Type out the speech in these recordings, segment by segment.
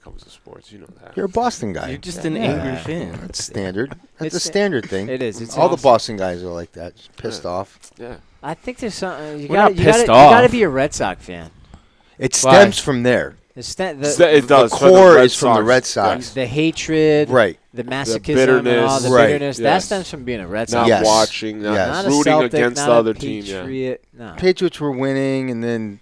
comes to sports. You know that. You're a Boston guy. You're just an angry fan. That's standard. That's a It's- standard thing. It is. It's All the awesome. Boston guys are like that, just pissed off. Yeah. I think there's something. You We're got not pissed off. You got to be a Red Sox fan. It stems from there. It does. The from core Red is from the Sox. Red Sox. The hatred, Right. the masochism, bitterness. and all the Right. bitterness. That Yes. stems from being a Red Not Sox. Yes. watching, not Yes. Not a rooting Celtic, against not the a other team. Yeah. Patriot, No. Patriots were winning, and then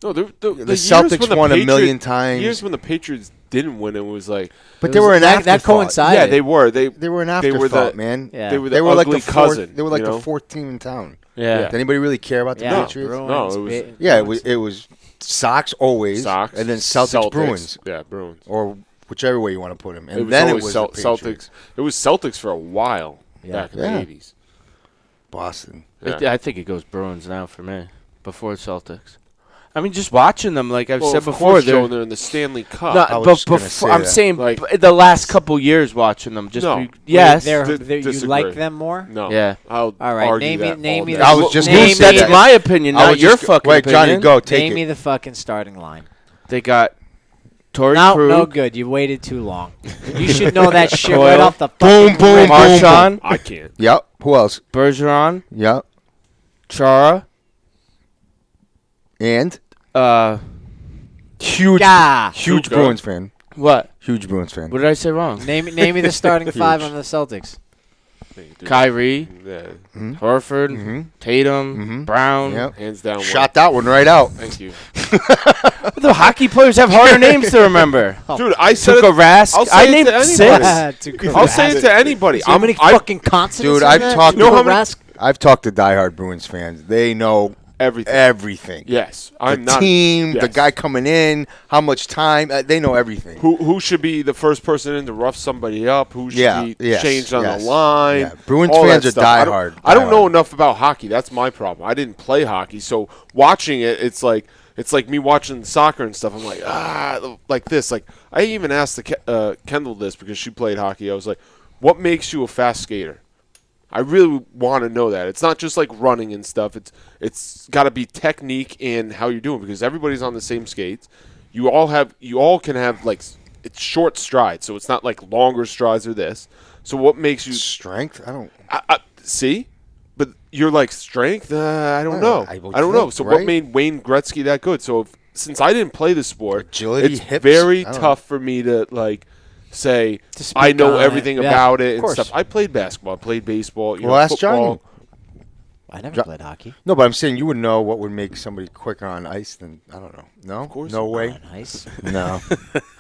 No, the years Celtics when the won a Patriots- million times. Years when the Patriots didn't win, it was like. But they were an that afterthought. coincided. Yeah, they were. They They were an They were afterthought, the- man. Yeah. They were the They were like ugly the fourth. cousin. They were like you the know? fourth team in town. Yeah. Yeah. Did anybody really care about the Yeah, Patriots? Bruins, No, it was- Yeah, Bruins. it was Sox always, Sox, and then Celtics, Bruins, Yeah, Bruins. or whichever way you want to put them. And It was then it always was Cel- the Patriots. Celtics. It was Celtics for a while Yeah. back in Yeah. the 80s. Boston. Yeah. I think it goes Bruins now for me before Celtics. I mean, just watching them, like I've Well, said of before, course, they're Joe, they're in the Stanley Cup. no, I was but just gonna before say I'm that. saying Like- the last couple years watching them. Just No. yes, They're- Di- you disagree. like them more? No. Yeah. I'll All right, argue name me- that name all me day. the- I was just Name going me to say that's that. my opinion, I not was your just- fucking Wait, Johnny, opinion. go take Name it. me the fucking starting line. They got Torrey No, Krug, no good. You waited too long. You should know that shit Coyle. right off the Boom, fucking boom, rip. boom. Marshawn, I can't. Yep. Who else? Bergeron, Yep. Chara, And huge, Gah. huge Luka. Bruins fan. what? Huge Bruins fan. What did I say wrong? Name me the starting five on the Celtics. Dude, Kyrie, yeah, Horford, Mhm. Tatum, Mhm. Brown. Yep. hands down. Shot that one right out. Thank you, The hockey players have harder names to remember. dude. I said Tuukka it. Rask. I'll say I it to named anybody. six. I'll say it to anybody. How many fucking consonants? Dude, are I've there? talked- You know how Tuukka many- Rask? I've talked to diehard Bruins fans. They know everything. everything. Yes, The I'm not. team, the yes. guy coming in, how much time. They know everything. Who should be the first person in to rough somebody up? Who should be yes, changed on yes. the line? Yeah, Bruins all fans that are stuff. diehard. I don't know diehard. enough about hockey. That's my problem. I didn't play hockey, so watching it, it's like me watching soccer and stuff. I'm like like this. Like I even asked Kendall this because she played hockey. I was like, "What makes you a fast skater?" I really want to know that. It's not just like running and stuff. It's got to be technique in how you're doing because everybody's on the same skates. You all can have like it's short strides, so it's not like longer strides or this. So what makes you Strength? I don't. see? But you're like strength. I don't know. I would I don't know. think, So what right? made Wayne Gretzky that good? So since I didn't play the sport, Agility, it's hips, very I don't tough for me to like say To speak I know on it. everything Yeah, about it of and course. stuff. I played basketball. I played baseball. You Well, know, ask football. Johnny. I never played hockey. No, but I'm saying you would know what would make somebody quicker on ice than I don't know. No, of course no not. way. Nice. No,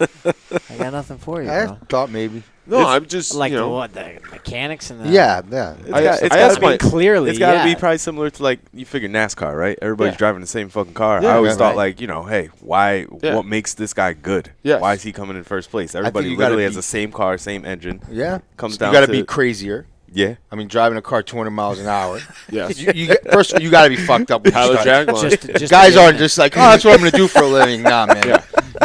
I got nothing for you, I bro. thought maybe. No, I'm just Like you know. the mechanics and the Yeah, yeah. I It's asked gotta my- be clearly. It's got to yeah. be probably similar to like you figure NASCAR, right? Everybody's Yeah. driving the same fucking car. Yeah. I always Yeah. thought Right. like, hey, why? Yeah. What makes this guy good? Yes. Why is he coming in first place? Everybody you gotta literally has be- the same car, same engine. Yeah, Comes you down got to to be crazier. Yeah. I mean, driving a car 200 miles an hour. Yes. First of all, you got to be fucked up. When you Tyler start. Jaguar. Just Guys to get aren't in just like, oh, that's what I'm going to do for a living. Nah, man.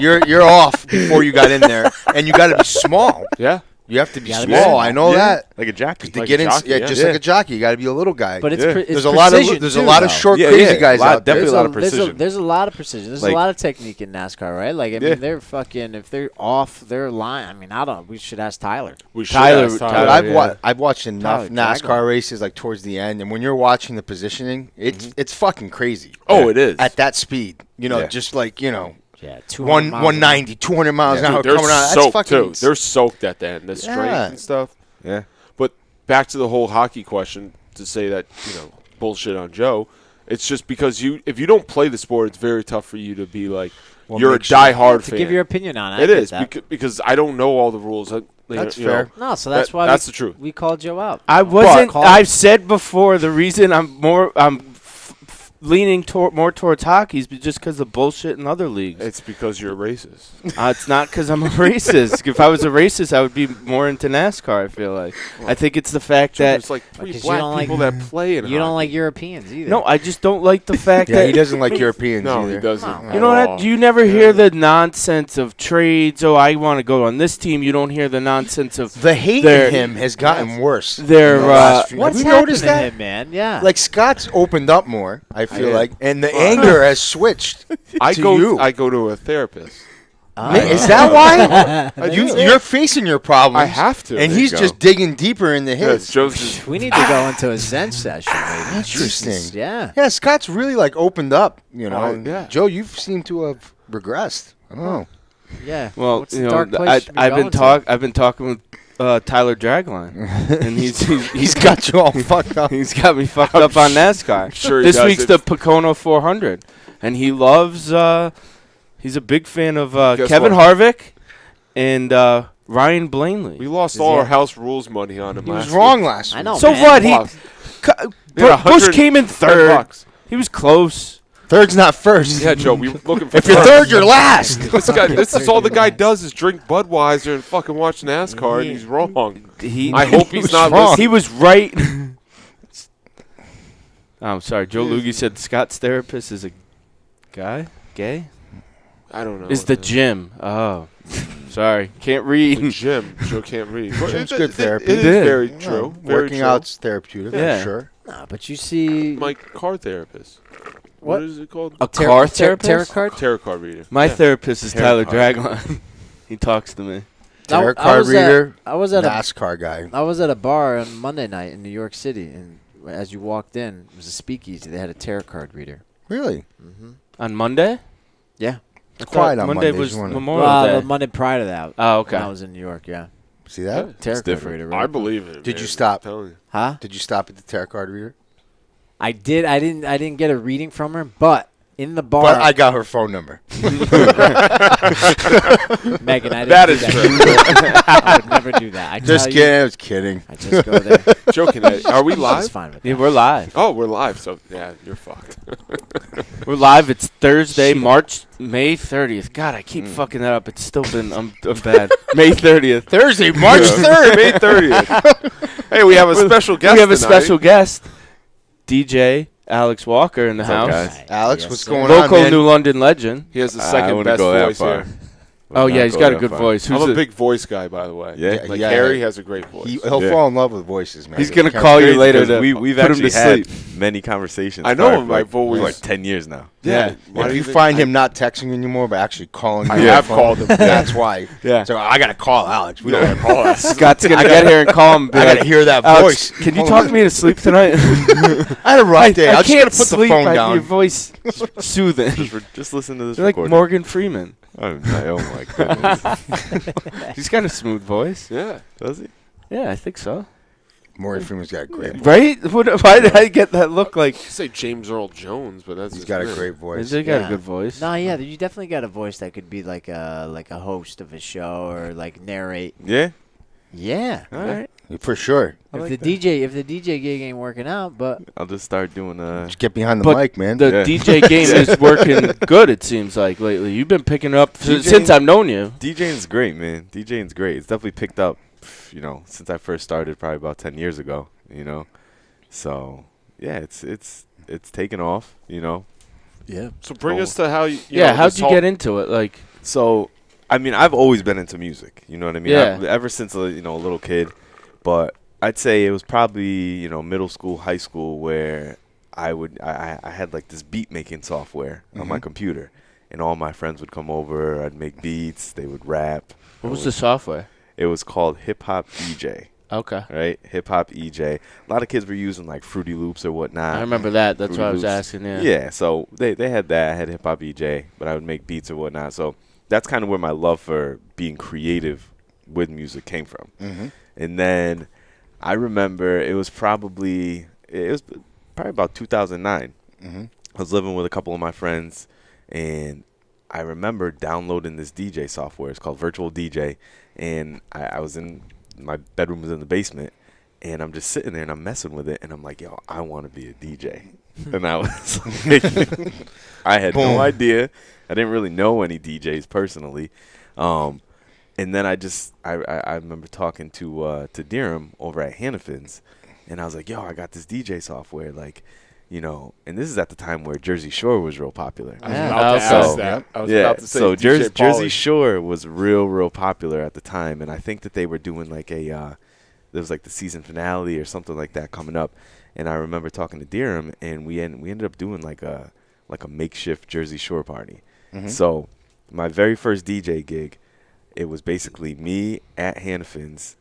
Yeah. You're off before you got in there, and you got to be small. Yeah. You have to be gotta be small. small. I know Yeah. that. Like a jockey. To Like get a in, jockey, yeah, yeah. just Yeah. like a jockey, you got to be a little guy. But it's Yeah. it's there's a lot of precision, there's too, a lot of though. short, Yeah, crazy yeah. guys out there. Definitely a lot of precision. There's a lot of precision. There's Like- a lot of technique in NASCAR, right? Like I Yeah. mean, they're fucking if they're off their line. I mean, I don't. We should ask Tyler. We should Tyler- ask Tyler- But yeah. I've watched enough Tyler NASCAR Jaguar. races like towards the end, and when you're watching the positioning, it's fucking crazy. Oh, it is. At that speed, Yeah. just like Yeah, 190, 200 miles an hour Dude, they're coming out. That's soaked fucking. too. They're soaked at the end. The strength Yeah. and stuff. Yeah. But back to the whole hockey question to say that bullshit on Joe. It's just because if you don't play the sport, it's very tough for you to be like you're a makes you- diehard to fan. give your opinion on it. It I get is that. because I don't know all the rules. That's you know. fair. No, so that's That- why that's the truth. We called Joe out. I wasn't. Call I've it. said before the reason I'm leaning more towards hockey is just because of bullshit in other leagues. It's because you're a racist. It's not because I'm a racist. If I was a racist, I would be more into NASCAR. I feel like. I think it's the fact that There's like three Because you black don't like- people that play in You don't hockey. like Europeans either. no, I just don't like the fact Yeah, that he doesn't like Europeans No, either. he doesn't. No. at You know all. what? You never hear the nonsense of trades. Oh, I want to go on this team. You don't hear the nonsense of The hate They're- in him has gotten worse. their. in the last few- What's Have you happened noticed to that? him, man? Yeah. Like Scott's opened up more. I feel did. like, and the anger has switched. I to go. you. I go to a therapist. Is that why? I do. You're facing your problems. I have to. And There he's you go. just digging deeper into Yeah, his. Joe's just, We need to go into a Zen session. Maybe. Interesting. Jesus, yeah. Yeah, Scott's really like opened up. You know, yeah. Joe, you seem to have regressed. I don't know. Yeah. Well, What's you the know, dark place you I've been going to? I've been talking with Tyler Dragline, and He's got you all fucked up. he's got me fucked up on NASCAR. sure he This does. week's the Pocono 400, and he loves. He's a big fan of Guess Kevin what? Harvick and Ryan Blaney. we lost Is all he- our house rules money on him He last was wrong week. last week. I know. so man. what? He Lost. Bush 100 came in third. $10. He was close. Third's not first. Yeah, Joe, we looking for If you're third, you're last. This is all the guy does is drink Budweiser and fucking watch NASCAR, and he's wrong. I hope he's was not wrong. listening. He was right. I'm sorry. Joe Luggie said Scott's therapist is a guy. Gay? I don't know. Is the gym. Oh. Sorry. Can't read. Jim? Joe can't read. Jim's good therapy. It is Did. very No, true. Very working true. out's therapeutic. Yeah. For sure. Nah, but you see. My car therapist. What? What is it called? A car therapist? Tarot card? Tarot card reader. My Yeah. therapist is Tarot Tyler card. Dragline. He talks to me. Tarot I card was reader. I was at a NASCAR guy. I was at a bar on Monday night in New York City, and as you walked in, it was a speakeasy. They had a tarot card reader. Really? On Monday? Yeah. I quiet thought on Monday Mondays, was isn't it? Memorial Well, Day. the Monday prior to that. Oh, okay. When I was in New York, yeah. See that? Tarot card different. reader. I Right? believe it. Did man. you stop? I'm telling you. Huh? Did you stop at the tarot card reader? I did. I didn't get a reading from her, but in the bar, But I got her phone number. Megan, I didn't That do is that. I would never do that. I Just tell kidding. I was kidding. I just go there. Joking. Are we She's live? fine with Yeah, that. we're live. Oh, we're live. So yeah, you're fucked. We're live. It's Thursday, May 30th. God, I keep fucking that up. It's still been I'm bad. May 30th. Thursday, March 3rd. May 30th. Hey, we have a special guest. We have a tonight. special guest, DJ Alex Walker in the What's up, house. guys? Alex, Yes, what's sir. going on, Local man? New London legend. He has the I second wouldn't best go that voice far. here. Oh Would yeah, not he's go got a that good far. voice. I'm Who's a the- big voice guy, by the way. Yeah. Like Yeah. Harry has a great voice. He'll Yeah. fall in love with voices, man. He's gonna Can't- call you Crazy later 'cause to we've put him actually to had sleep. many conversations. I know prior him, for I've always- for like 10 years now. Yeah. Why If do you think- find him not texting anymore, but actually calling you, I on the have phone, called him. That's why. Yeah. So I gotta call Alex. We don't gotta call us. Scott's gonna get here and call him. and be I gotta like, hear that Alex, voice. can you Hold talk on. me to sleep tonight? I had a rough day. I I'm just can't gonna put the sleep. phone Your down. voice soothing. Just listen to this You're like recording. Morgan Freeman. Oh my goodness. He's got a smooth voice. Yeah. Does he? Yeah, I think so. Morgan Freeman's got a great voice. Right? Why did I get that look like? I say James Earl Jones, but that's He's his got a name. great voice. He's got a Yeah. good voice. No, yeah, you definitely got a voice that could be like a host of a show or like narrate. Yeah. Yeah. All right. For sure. If like the DJ gig ain't working out, but I'll just start doing Just get behind the But mic, man. The Yeah. DJ game is working good. It seems like lately. You've been picking up DJing since I've known you. DJing's great, man. DJing's great. It's definitely picked up, since I first started probably about 10 years ago, So, yeah, it's taken off, yeah. So bring Oh. us to how you. Yeah, how'd this you whole- get into it? Like, So, I mean, I've always been into music. You know what I mean? Yeah. Ever since a little kid. But I'd say it was probably middle school, high school where I had like this beat making software on my computer, and all my friends would come over. I'd make beats. They would rap. what was the software? It was called Hip Hop EJ. Okay, Right, Hip Hop EJ. A lot of kids were using like Fruity Loops or whatnot. I remember that. That's Fruity why I was Loops. asking. Yeah. Yeah, so they had that. I had Hip Hop EJ, but I would make beats or whatnot. So that's kind of where my love for being creative with music came from. And then I remember it was probably about 2009. I was living with a couple of my friends, and I remember downloading this DJ software. It's called Virtual DJ, and I was in my bedroom was in the basement, and I'm just sitting there and I'm messing with it, and I'm like, yo, I want to be a DJ. And I was like, I had Boom. no idea. I didn't really know any DJs personally. And then I remember talking to Dirham over at Hannafin's, and I was like, yo, I got this DJ software, and this is at the time where Jersey Shore was real popular. I was Yeah. about to So- ask that. I was about to say so DJ Jersey Pauly. Shore was real popular at the time, and I think that they were doing like there was like the season finale or something like that coming up, and I remember talking to Dirham, and we ended up doing like a makeshift Jersey Shore party. So my very first DJ gig, it was basically me at Hanafin's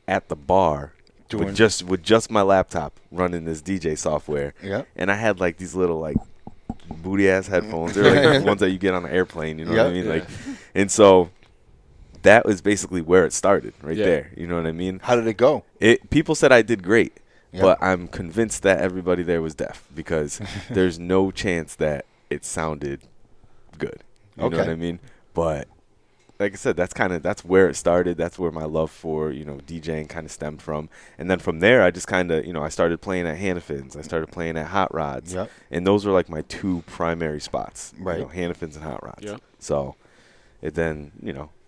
at the bar with just my laptop running this DJ software. Yeah. And I had like these little like booty ass headphones. They're like the ones that you get on an airplane, you know what I mean? Yeah. Like, and so that was basically where it started right Yeah. there. You know what I mean? How did it go? People said I did great, Yep. but I'm convinced that everybody there was deaf because there's no chance that it sounded good. You know what Okay. I mean? But like I said, that's where it started. That's where my love for, DJing kind of stemmed from. And then from there, I just kind of, I started playing at Hanafin's. I started playing at Hot Rods. Yep. And those were like my two primary spots. Right. Hanafin's and Hot Rods. Yeah. So it then,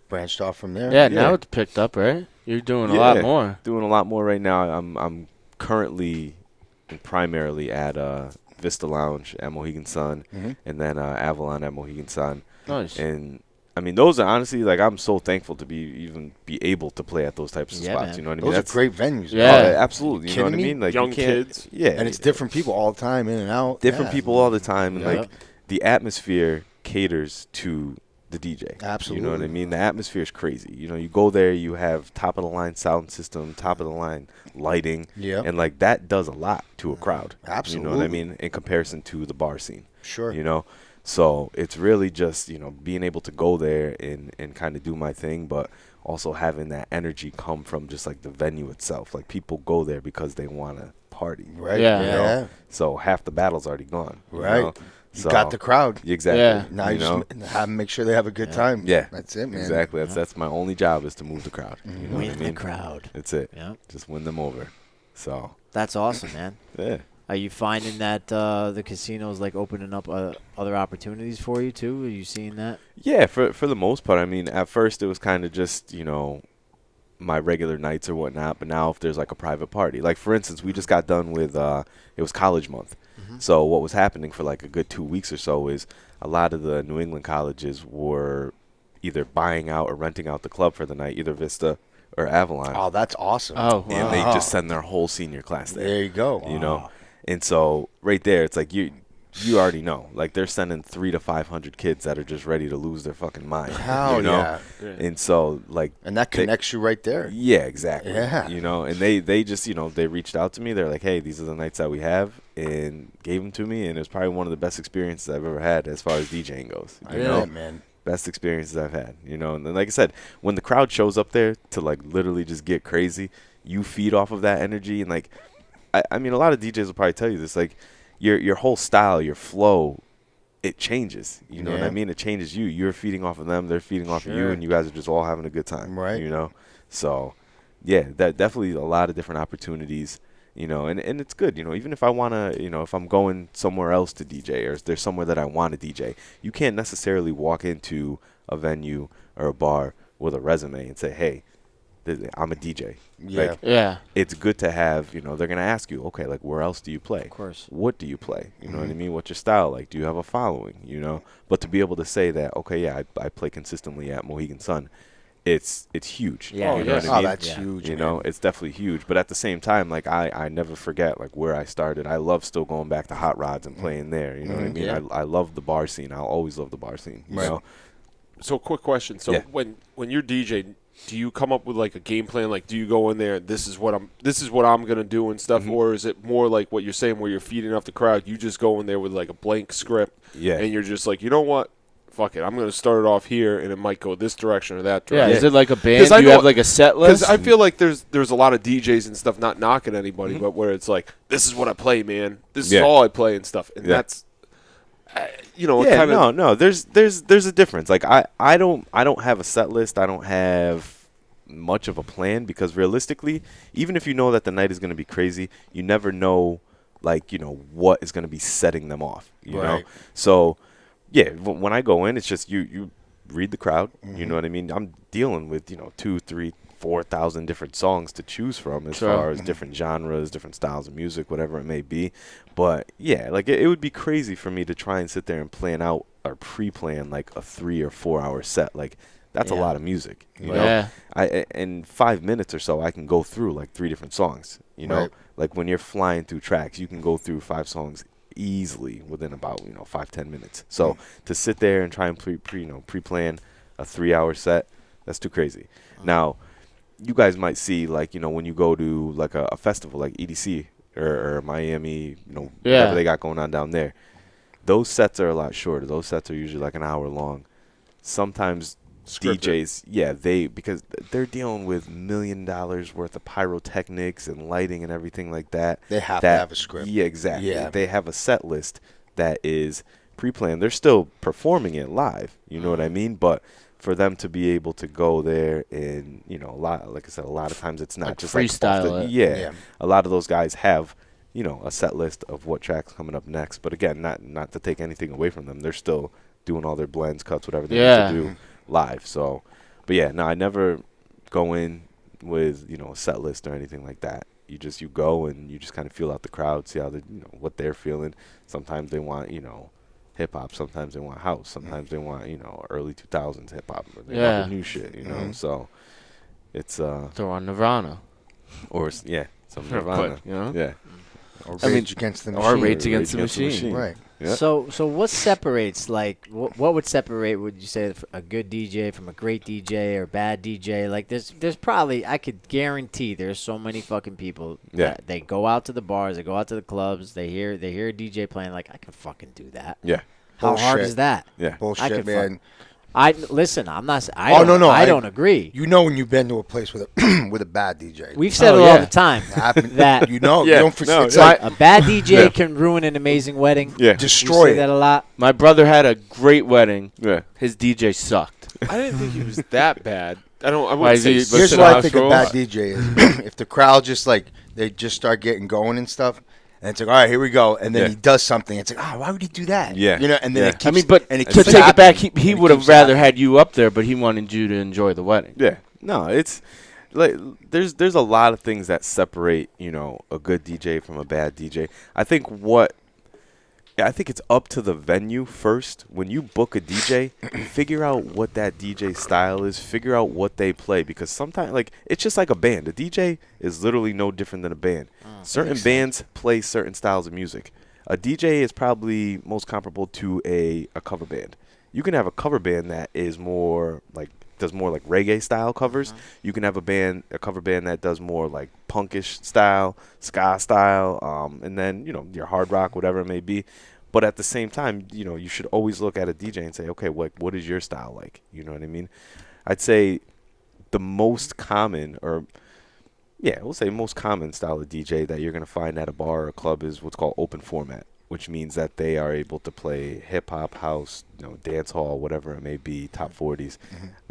Branched off from there. Yeah, now Yeah. it's picked up, right? You're doing a lot more. Doing a lot more right now. I'm currently and primarily at Vista Lounge at Mohegan Sun, Mhm. and then Avalon at Mohegan Sun. Nice. And I mean, those are honestly like I'm so thankful to be able to play at those types of Yeah, spots. man. You know what I mean? Those are great venues. Yeah. man. Absolutely. You know what I Kidding me? mean? Like Young you can't- kids. Yeah, And it's different people all the time, in and out. different Yeah. people all the time, and Yeah. like the atmosphere caters to the DJ. Absolutely. You know what I mean? The atmosphere is crazy. You go there, you have top of the line sound system, top of the line lighting, Yeah. and like that does a lot to a crowd. You know what I Absolutely. mean? In comparison to the bar scene. Sure. So it's really just being able to go there and kind of do my thing, but also having that energy come from just like the venue itself. Like people go there because they want to party. Right. Yeah. You know? So half the battle's already gone. Right. know? You So- got the crowd. Exactly. Yeah. Now you just have make sure they have a good time. Yeah. That's it, man. Exactly. That's my only job is to move the crowd. You know Win what I the mean? crowd. That's it. Yeah. Just win them over. So That's awesome, man. yeah. Are you finding that the casinos like opening up other opportunities for you too? Are you seeing that? Yeah, for the most part. I mean, at first it was kind of just, my regular nights or whatnot, but now if there's like a private party. Like for instance, we just got done with it was college month. So what was happening for like a good 2 weeks or so is a lot of the New England colleges were either buying out or renting out the club for the night, either Vista or Avalon. Oh, that's awesome. Oh, wow. And they just send their whole senior class there. There you go. You know? And so right there, it's like you already know. Like they're sending 300 to 500 kids that are just ready to lose their fucking mind. Hell you know? yeah. And so like And that connects you right there. yeah, exactly. Yeah. And they just, they reached out to me. They're like, hey, these are the nights that we have, and gave them to me. And it was probably one of the best experiences I've ever had as far as DJing goes. You Yeah, know? man. Best experiences I've had. And then, like I said, when the crowd shows up there to like literally just get crazy, you feed off of that energy. And like, I mean, a lot of DJs will probably tell you this, like your whole style, your flow, it changes. You know what I Yeah. mean? It changes you. You're feeding off of them. They're feeding off of you, Sure. and you guys are just all having a good time. Right. So, yeah, that definitely a lot of different opportunities. And it's good. Even if I wanna, if I'm going somewhere else to DJ, or if there's somewhere that I want to DJ, you can't necessarily walk into a venue or a bar with a resume and say, hey, I'm a DJ. Yeah. Like, Yeah. it's good to have, they're going to ask you, okay, like, where else do you play? Of course. What do you play? You know what I mean? What's your style like? Do you have a following? But to be able to say that, okay, yeah, I play consistently at Mohegan Sun, it's huge. Yeah, you it know is. what I Oh, mean? that's Yeah. huge. You man. know, it's definitely huge. But at the same time, like, I never forget, like, where I started. I love still going back to Hot Rods and playing there. You know what I mean? Yeah. I love the bar scene. I'll always love the bar scene. You Right. know? So, quick question. So, Yeah. when you're DJing, do you come up with like a game plan? Like, do you go in there? This is what I'm gonna do and stuff, Mm-hmm. or is it more like what you're saying, where you're feeding off the crowd? You just go in there with like a blank script, Yeah. and you're just like, you know what? Fuck it. I'm gonna start it off here, and it might go this direction or that Yeah. direction. Is it like a 'Cause band? I Do you know- have like a set Because list? I feel like there's a lot of DJs and stuff, not knocking anybody, Mm-hmm. but where it's like, this is what I play, man. This Yeah. is all I play and stuff, and Yeah. that's, it Yeah, kind of no. There's a difference. Like I don't have a set list. I don't have much of a plan because realistically, even if you know that the night is going to be crazy, you never know, like what is going to be setting them off. You know, Right. so yeah, when I go in, it's just you read the crowd. You know what I mean? I'm dealing with 2, 3, 4,000 different songs to choose from as Sure. far as different genres, different styles of music, whatever it may be. But yeah, like it would be crazy for me to try and sit there and plan out or pre-plan like a 3 or 4 hour set. Like that's a Yeah. lot of music. You know, Yeah. in 5 minutes or so, I can go through like 3 different songs. You know, Right. like when you're flying through tracks, you can go through 5 songs easily within about 5-10 minutes. So to sit there and try and pre-plan a 3-hour set, that's too crazy. Now, you guys might see when you go to like a festival like EDC or Miami, whatever they got going on down there. Those sets are a lot shorter. Those sets are usually like an hour long. Sometimes DJs, because they're dealing with $1 million worth of pyrotechnics and lighting and everything like that. They have to have a script. Yeah, exactly. Yeah. They have a set list that is pre-planned. They're still performing it live. You know what I mean? But for them to be able to go there and, a lot, like I said, a lot of times it's not Like just freestyle it. Yeah. A lot of those guys have, a set list of what track's coming up next. But again, not to take anything away from them. They're still doing all their blends, cuts, whatever they need to do live. So, but yeah, no, I never go in with, a set list or anything like that. You go and you just kind of feel out the crowd, see how they, what they're feeling. Sometimes they want, hip hop. Sometimes they want house. Sometimes they want, early 2000s hip hop. They want the new shit, So it's Throw on Nirvana. or some Nirvana, yeah. Or I mean, Rage Against the Machine. Or Rage Against the Machine. Right. Yeah. So what separates, like, what would separate, would you say, a good DJ from a great DJ or bad DJ? Like, there's probably, I could guarantee there's so many fucking people that they go out to the bars, they go out to the clubs, they hear a DJ playing, like, I can fucking do that. Yeah. How hard Bullshit. is that? Yeah. Bullshit, man. Listen, I'm not. I don't agree. You know when you've been to a place with a with a bad DJ. We've said it all the time that you know, Yeah. you don't No, it's yeah. like a bad DJ can ruin an amazing wedding. Yeah. We destroy say it. that a lot. My brother had a great wedding. Yeah. His DJ sucked. I didn't think he was that bad. I Why wouldn't is he- say Here's Listen, what I house think a rules. bad DJ is. If the crowd just they just start getting going and stuff, and it's like, all right, here we go, and then Yeah. he does something. It's like, why would he do that? Yeah. And then Yeah. it keeps. I mean, but and it to keeps take it happening. back, he And it would have keeps rather happening. had you up there, but he wanted you to enjoy the wedding. Yeah. No, it's like there's a lot of things that separate, a good DJ from a bad DJ. I think it's up to the venue first. When you book a DJ, figure out what that DJ style is, figure out what they play, because sometimes it's just like a band. A DJ is literally no different than a band. Certain bands play certain styles of music. A DJ is probably most comparable to a cover band. You can have a cover band that is does more like reggae style covers. You can have a cover band that does more like punkish style, ska style, and then your hard rock, whatever it may be. But at the same time, you should always look at a DJ and say, okay, what is your style like? You know what I mean? I'd say the most common, we'll say most common style of DJ that you're going to find at a bar or a club is what's called open format, which means that they are able to play hip hop, house, dance hall, whatever it may be, top 40s.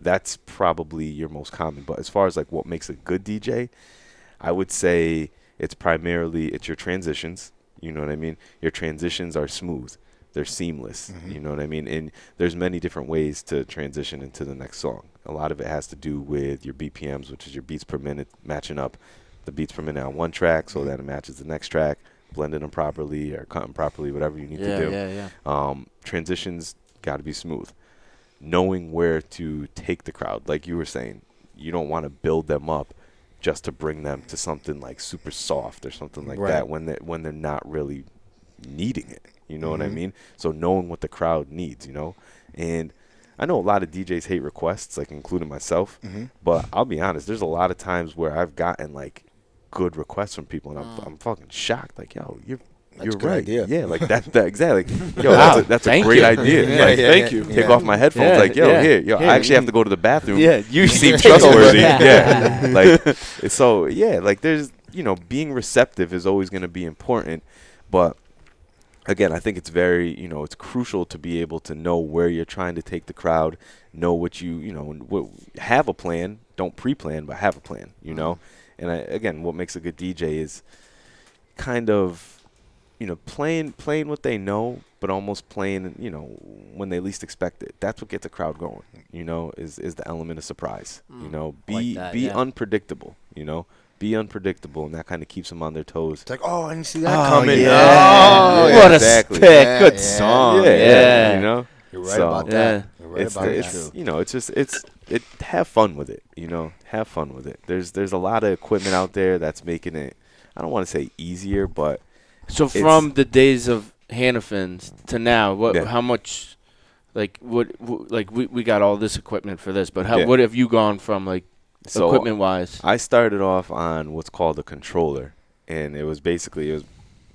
That's probably your most common. But as far as what makes a good DJ, I would say it's your transitions. You know what I mean? Your transitions are smooth. They're seamless. You know what I mean? And there's many different ways to transition into the next song. A lot of it has to do with your BPMs, which is your beats per minute, matching up the beats per minute on one track so that it matches the next track, blending them properly or cutting properly, whatever you need to do. Yeah. Transitions got to be smooth. Knowing where to take the crowd, like you were saying, you don't want to build them up just to bring them to something like super soft or something like that when they're not really needing it. You know what I mean? So knowing what the crowd needs, and I know a lot of DJs hate requests, including myself, but I'll be honest, there's a lot of times where I've gotten good requests from people and I'm fucking shocked. Yo, you're That's a good right. idea. Yeah, that exactly. Yo, Wow, that's a thank great you. idea. Thank you. Take off my headphones. Yeah, Here, I actually have to go to the bathroom. Yeah, you seem take over. trustworthy. There's being receptive is always going to be important, but again, I think it's very it's crucial to be able to know where you're trying to take the crowd, know what have a plan. Don't pre-plan, but have a plan. And again, what makes a good DJ is kind of playing what they know, but almost playing when they least expect it. That's what gets a crowd going. Is the element of surprise. Be unpredictable. Be unpredictable, and that kind of keeps them on their toes. It's like, I didn't see that coming. Yeah. What exactly. a pick. Yeah, Good yeah, song. Yeah. You're right So, about that. yeah. You're right about that. Have fun with it. Have fun with it. There's a lot of equipment out there that's making it, I don't want to say easier, but So from the days of Hannafins to now, what? Yeah. How much? Like like we got all this equipment for this, but Yeah. what have you gone from like So equipment wise? I started off on what's called a controller, and it was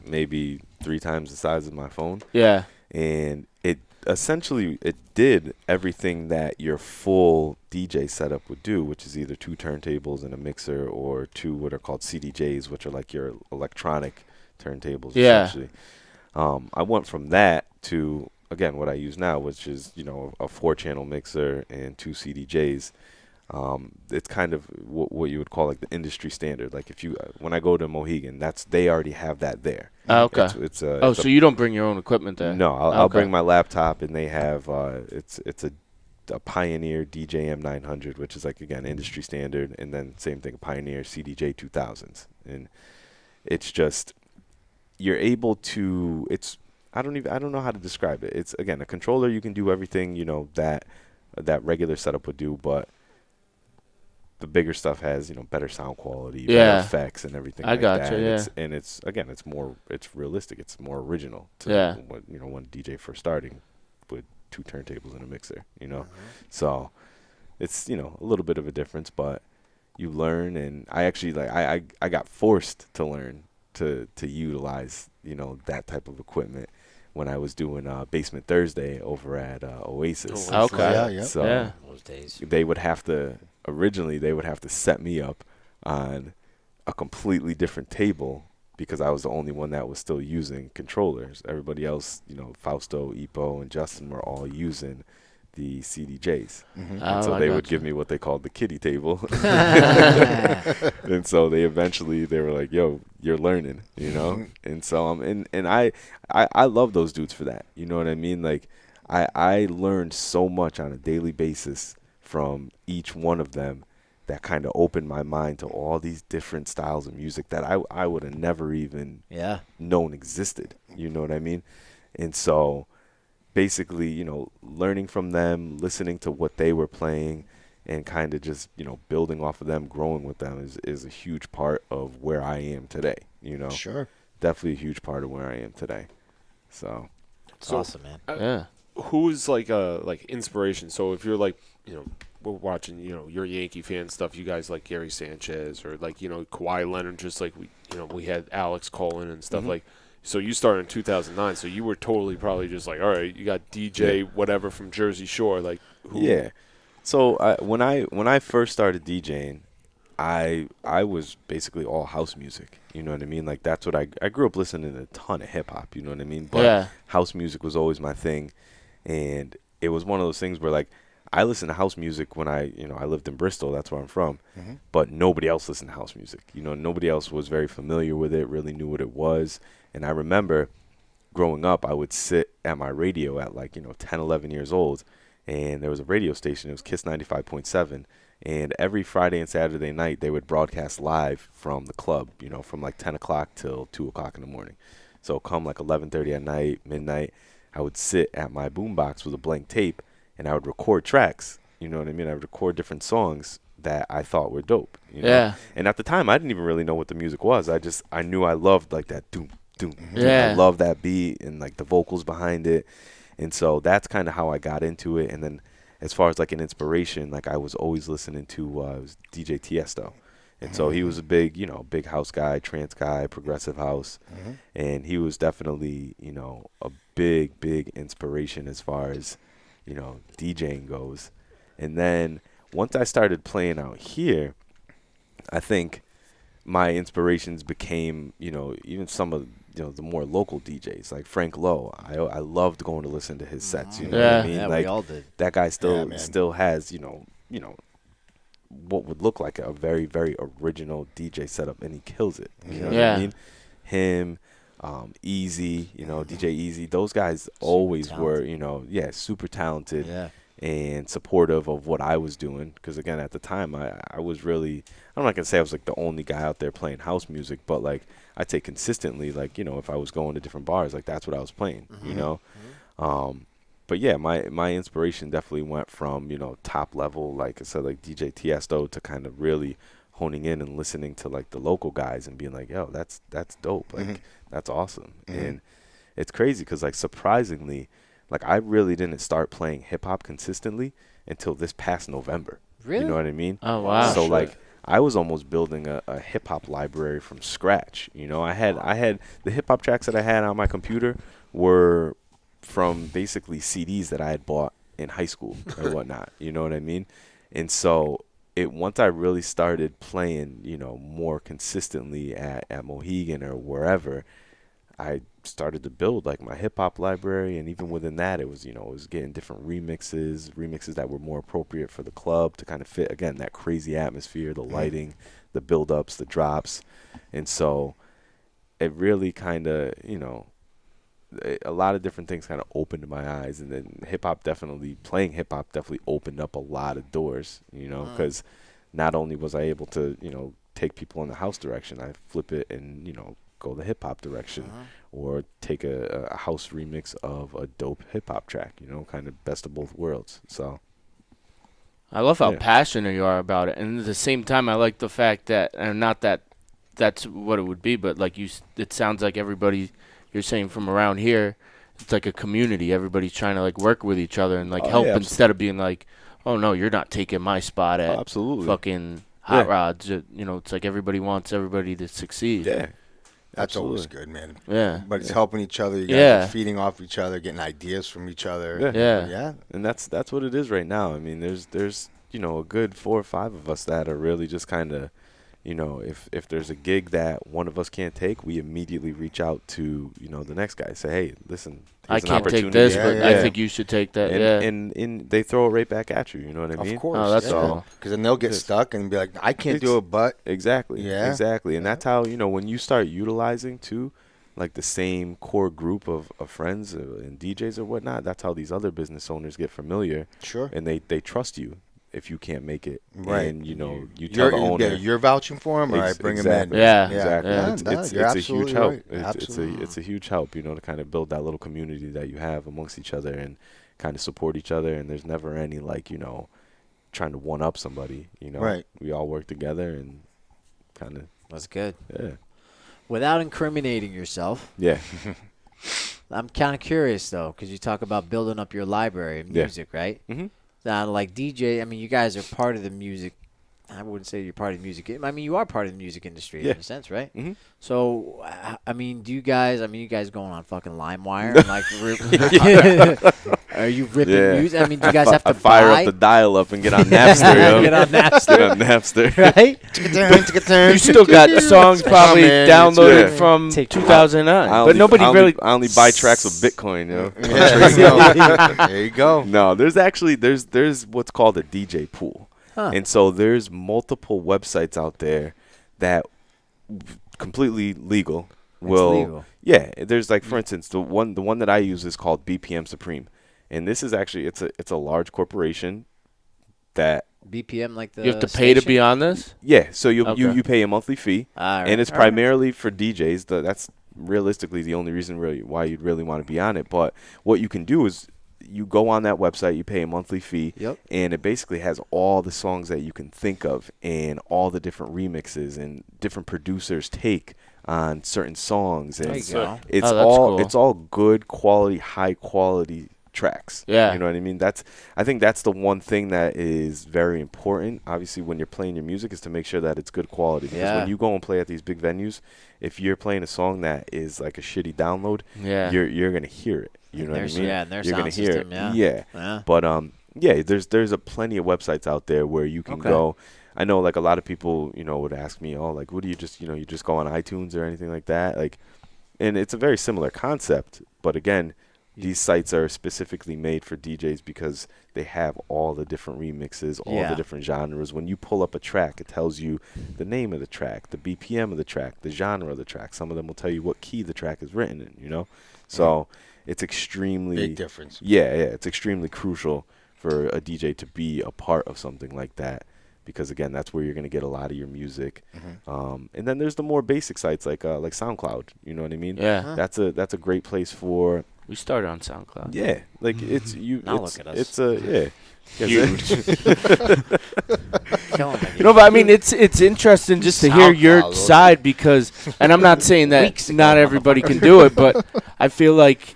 maybe 3 times the size of my phone, Yeah. and it essentially it did everything that your full DJ setup would do, which is either 2 turntables and a mixer, or 2 what are called CDJs, which are like your electronic turntables. Yeah. Essentially. I went from that to again what I use now, which is a 4-channel mixer and 2 CDJs. It's kind of what you would call like the industry standard. Like if when I go to Mohegan, they already have that there. Oh, okay. It's So you don't bring your own equipment there? no, I'll Okay. bring my laptop, and they have it's a Pioneer DJM 900, which is like again industry standard, and then same thing Pioneer CDJ 2000s, and it's just you're able to. I don't know how to describe it. It's again a controller. You can do everything that regular setup would do, but the bigger stuff has better sound quality, Yeah. better effects, and everything. I like gotcha, that. yeah. It's realistic. It's more original. To Yeah. when DJ first starting with 2 turntables and a mixer. So it's a little bit of a difference, but you learn. And I actually I got forced to learn to utilize that type of equipment when I was doing Basement Thursday over at Oasis. Okay. Yeah. So Yeah. Those days. they would have to set me up on a completely different table because I was the only one that was still using controllers. Everybody else, Fausto, Ipo, and Justin were all using the CDJs. Mm-hmm. And so I they would gotcha. give me what they called the kiddie table. And so they were like, yo, you're learning, And so I love those dudes for that. You know what I mean? Like I learned so much on a daily basis from each one of them that kind of opened my mind to all these different styles of music that I would have never even Yeah. known existed. You know what I mean? And so basically, learning from them, listening to what they were playing, and kind of just, building off of them, growing with them is a huge part of where I am today. Sure. Definitely a huge part of where I am today. So, It's awesome, man. Yeah. Who's like inspiration? So if you're like, we're watching, you're a Yankee fan stuff. You guys like Gary Sanchez or like, Kawhi Leonard, just like we had Alex Colin and stuff like. So you started in 2009. So you were totally probably just like, all right, you got DJ whatever from Jersey Shore, like who? yeah. So when I first started DJing, I was basically all house music. You know what I mean? Like that's what I grew up listening to a ton of hip hop. You know what I mean? But Yeah. house music was always my thing, and it was one of those things where like I listened to house music when I lived in Bristol. That's where I'm from. Mm-hmm. But nobody else listened to house music. Nobody else was very familiar with it, really knew what it was. And I remember growing up, I would sit at my radio at like 10, 11 years old, and there was a radio station. It was Kiss 95.7. And every Friday and Saturday night, they would broadcast live from the club, from like 10 o'clock till 2 o'clock in the morning. So come like 11:30 at night, midnight, I would sit at my boombox with a blank tape, and I would record tracks. You know what I mean? I would record different songs that I thought were dope. Yeah. And at the time, I didn't even really know what the music was. I knew I loved like that doom, doom, doom. Yeah. I love that beat and like the vocals behind it. And so that's kind of how I got into it. And then as far as like an inspiration, like I was always listening to DJ Tiesto. And so he was a big, big house guy, trance guy, progressive house. And he was definitely, a big, big inspiration as far as, DJing goes. And then once I started playing out here, I think my inspirations became, even some of, the more local DJs like Frank Lowe. I loved going to listen to his sets. You know what I mean? Yeah, like we all did. that guy Yeah, man. still has, what would look like a very, very original DJ setup, and he kills it. You know what Yeah. I mean? Him, Easy, DJ Easy. Those guys always were, super talented. Yeah. And supportive of what I was doing. Because, again, at the time, I was really, I'm not going to say I was, like, the only guy out there playing house music, but, like, I'd say consistently, like, if I was going to different bars, like, that's what I was playing, But, yeah, my inspiration definitely went from, top level, like I said, like DJ Tiesto, to kind of really honing in and listening to, like, the local guys and being like, yo, that's dope. Like, that's awesome. And it's crazy because like surprisingly, like I really didn't start playing hip hop consistently until this past November. Really? You know what I mean? Oh, wow. So Shit. like I was almost building a hip hop library from scratch. You know, I had the hip hop tracks that I had on my computer were from basically CDs that I had bought in high school and whatnot. You know what I mean? And so once I really started playing, you know, more consistently at Mohegan or wherever, I started to build like my hip hop library, and even within that, it was, you know, it was getting different remixes that were more appropriate for the club to kind of fit again that crazy atmosphere, the lighting, the build ups, the drops, and so it really kind of, you know, a lot of different things kind of opened my eyes, and then playing hip hop definitely opened up a lot of doors, you know, because not only was I able to, you know, take people in the house direction, I flip it and, you know, go the hip hop direction, or take a house remix of a dope hip hop track, you know, kind of best of both worlds. So I love how Yeah. passionate you are about it, and at the same time, I like the fact that, and not that that's what it would be, but like it sounds like everybody you're saying from around here, it's like a community. Everybody's trying to like work with each other and like Oh, help yeah, instead of being like, oh no, you're not taking my spot at absolutely. fucking Hot Yeah. Rods. You know, it's like everybody wants everybody to succeed. Yeah. That's always Absolutely. good, man. Yeah. But it's helping each other. You guys Yeah. are feeding off each other, getting ideas from each other. Yeah. Yeah. Yeah. And that's what it is right now. I mean, there's you know, a good 4 or 5 of us that are really just kind of, you know, if there's a gig that one of us can't take, we immediately reach out to, you know, the next guy. Say, hey, listen, I here's an can't take opportunity. this, Yeah, but yeah. I think you should take that. And, yeah. and they throw it right back at you. You know what I mean? Of course. Oh, that's yeah. cool. Because then they'll get Yes. stuck and be like, I can't It's- do it, but. Exactly. Yeah. Exactly. And that's how, you know, when you start utilizing too, like the same core group of friends and DJs or whatnot, that's how these other business owners get familiar, Sure. and they trust you if you can't make it. Right. And, you know, you tell You're, the owner. yeah, you're vouching for him? All right, bring him in. Exactly. Yeah. Exactly. Yeah. It's, No, it's, you're it's a huge absolutely help. right. It's a huge help, you know, to kind of build that little community that you have amongst each other and kind of support each other. And there's never any, like, you know, trying to one up somebody, you know. Right. We all work together and kind of, That's good. yeah. Without incriminating yourself, Yeah. I'm kind of curious though, because you talk about building up your library of Yeah. music, right? Mm-hmm. Now, like DJ, I mean, you guys are part of the music. I wouldn't say you're part of the music. I mean, you are part of the music industry Yeah. in a sense, right? Mhm. So, I mean, you guys going on fucking LimeWire and like, are you ripping Yeah. music? I mean, do you guys have to I fire buy? up the dial up and get on Napster, yo. Get on Get Napster, on Napster. right? You still got songs probably man, downloaded yeah. from Take 2009, I but nobody really. I only buy tracks with Bitcoin, yo. Yeah, there you go. There you go. No, there's actually there's what's called a DJ pool. Huh. And so there's multiple websites out there that completely legal will legal. Yeah, there's like for instance the one that I use is called BPM Supreme. And this is actually it's a large corporation that BPM, like the You have to pay to be station? on this. so you Okay. you pay a monthly fee. All right. And it's All right. primarily for DJs. That's realistically the only reason really why you'd really want to be on it. But what you can do is you go on that website, you pay a monthly fee, Yep. and it basically has all the songs that you can think of and all the different remixes and different producers take on certain songs. There And you go. it's Oh, that's all cool. it's all good quality, high quality tracks. Yeah. You know what I mean? I think that's the one thing that is very important, obviously, when you're playing your music, is to make sure that it's good quality. Because Yeah. when you go and play at these big venues, if you're playing a song that is like a shitty download, Yeah. you're gonna hear it. You know what I There's- mean? yeah, and their you're gonna sound hear system, it. yeah. Yeah. Yeah. But yeah, there's a plenty of websites out there where you can Okay. go. I know like a lot of people, you know, would ask me, oh, like, what do you just, you know, you just go on iTunes or anything like that, like, and it's a very similar concept. But again, these sites are specifically made for DJs because they have all the different remixes, all Yeah. the different genres. When you pull up a track, it tells you the name of the track, the BPM of the track, the genre of the track. Some of them will tell you what key the track is written in, you know? So it's extremely Big difference. yeah, it's extremely crucial for a DJ to be a part of something like that, because again, that's where you're gonna get a lot of your music. And then there's the more basic sites like SoundCloud. You know what I mean? Yeah. That's a great place for We started on SoundCloud. like it's you. Now it's, look at us. It's a Huge. Killing me. You know, but I mean, it's interesting just to hear your SoundCloud, side because, and I'm not saying that Weeks ago. not everybody can do it, but I feel like